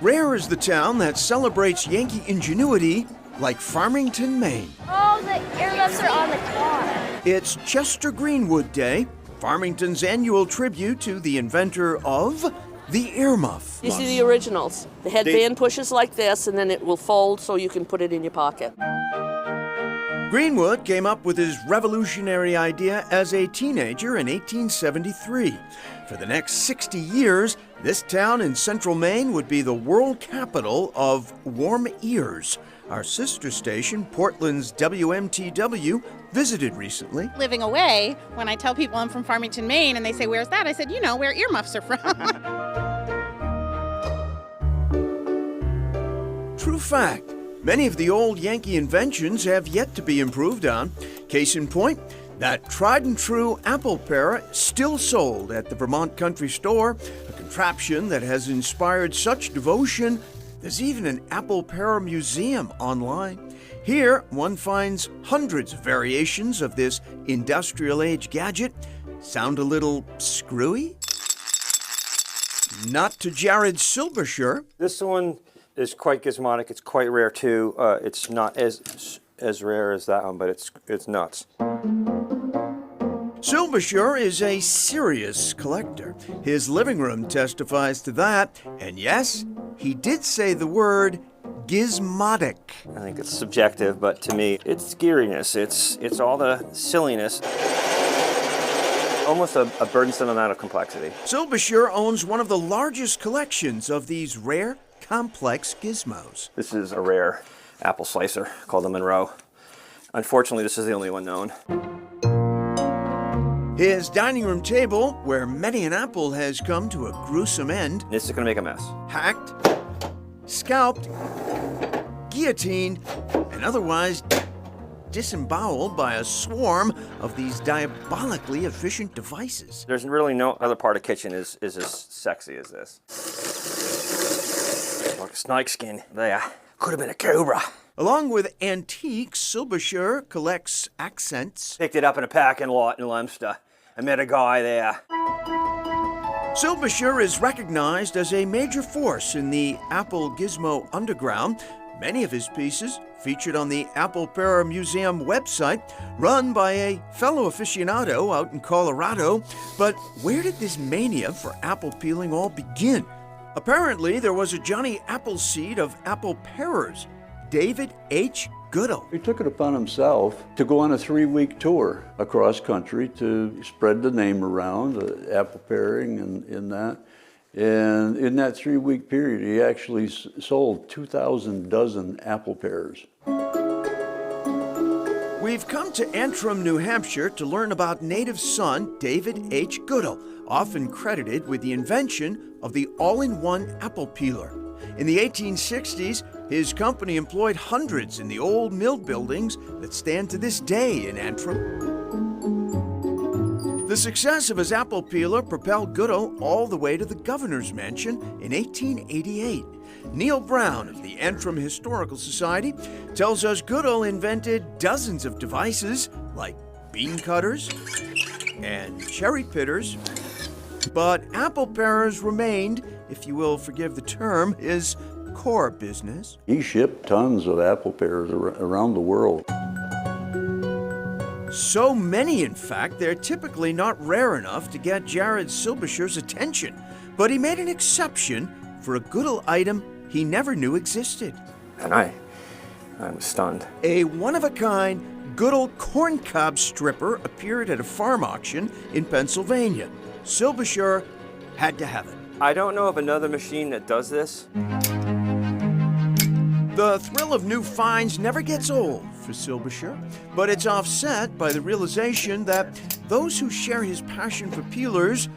Rare is the town that celebrates Yankee ingenuity like Farmington, Maine. Oh, the earmuffs are on the car. It's Chester Greenwood Day, Farmington's annual tribute to the inventor of the earmuff. These are the originals. The headband pushes like this, and then it will fold so you can put it in your pocket. Greenwood came up with his revolutionary idea as a teenager in 1873. For the next 60 years, this town in central Maine would be the world capital of warm ears. Our sister station, Portland's WMTW, visited recently. Living away, when I tell people I'm from Farmington, Maine, and they say, "Where's that?" I said, "You know, where earmuffs are from." True fact. Many of the old Yankee inventions have yet to be improved on. Case in point, that tried and true apple parer still sold at the Vermont Country Store, a contraption that has inspired such devotion. There's even an apple parer museum online. Here, one finds hundreds of variations of this industrial age gadget. Sound a little screwy? Not to Jared Silbersher. This one is quite gizmotic. It's quite rare too. It's not as rare as that one, but it's nuts. Silbersher is a serious collector. His living room testifies to that. And yes, he did say the word gizmotic. I think it's subjective, but to me, it's scariness. It's all the silliness. Almost a burdensome amount of complexity. Silbersher owns one of the largest collections of these rare, complex gizmos. This is a rare apple slicer called the Monroe. Unfortunately, this is the only one known. His dining room table, where many an apple has come to a gruesome end. This is going to make a mess. Hacked, scalped, guillotined, and otherwise disemboweled by a swarm of these diabolically efficient devices. There's really no other part of the kitchen is as sexy as this. Like a snake skin there. Could have been a cobra. Along with antiques, Silbersher collects accents. Picked it up in a parking lot in Leominster. I met a guy there. Silbersher is recognized as a major force in the Apple Gizmo underground. Many of his pieces featured on the Apple Parer Museum website, run by a fellow aficionado out in Colorado. But where did this mania for apple peeling all begin? Apparently, there was a Johnny Appleseed of apple parers, David H. Goodell. He took it upon himself to go on a 3-week tour across country to spread the name around, apple paring and in that. And in that 3-week period, he actually sold 2,000 dozen apple pears. We've come to Antrim, New Hampshire to learn about native son David H. Goodell, often credited with the invention of the all-in-one apple peeler. In the 1860s, his company employed hundreds in the old mill buildings that stand to this day in Antrim. The success of his apple peeler propelled Goodell all the way to the governor's mansion in 1888. Neil Brown of the Antrim Historical Society tells us Goodell invented dozens of devices like bean cutters and cherry pitters, but apple parers remained, if you will forgive the term, his core business. He shipped tons of apple pears around the world. So many, in fact, they're typically not rare enough to get Jared Silbersher's attention. But he made an exception for a Goodell item he never knew existed. And I'm stunned. A one-of-a-kind Goodell corncob stripper appeared at a farm auction in Pennsylvania. Silbersher had to have it. I don't know of another machine that does this. The thrill of new finds never gets old for Silbersher, but it's offset by the realization that those who share his passion for peelers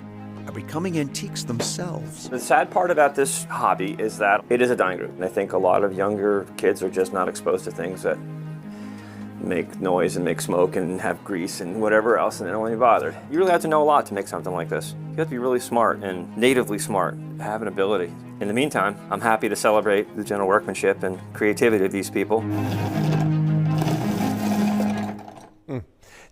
are becoming antiques themselves. The sad part about this hobby is that it is a dying group, and I think a lot of younger kids are just not exposed to things that make noise and make smoke and have grease and whatever else, and they don't want to be bothered. You really have to know a lot to make something like this. You have to be really smart and natively smart, have an ability. In the meantime, I'm happy to celebrate the general workmanship and creativity of these people.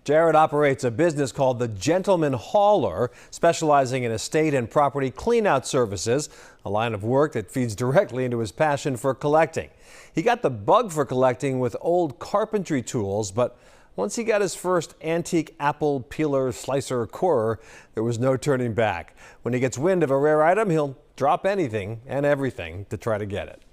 Jared operates a business called the Gentleman Hauler, specializing in estate and property cleanout services, a line of work that feeds directly into his passion for collecting. He got the bug for collecting with old carpentry tools, but once he got his first antique apple peeler, slicer, corer, there was no turning back. When he gets wind of a rare item, he'll drop anything and everything to try to get it.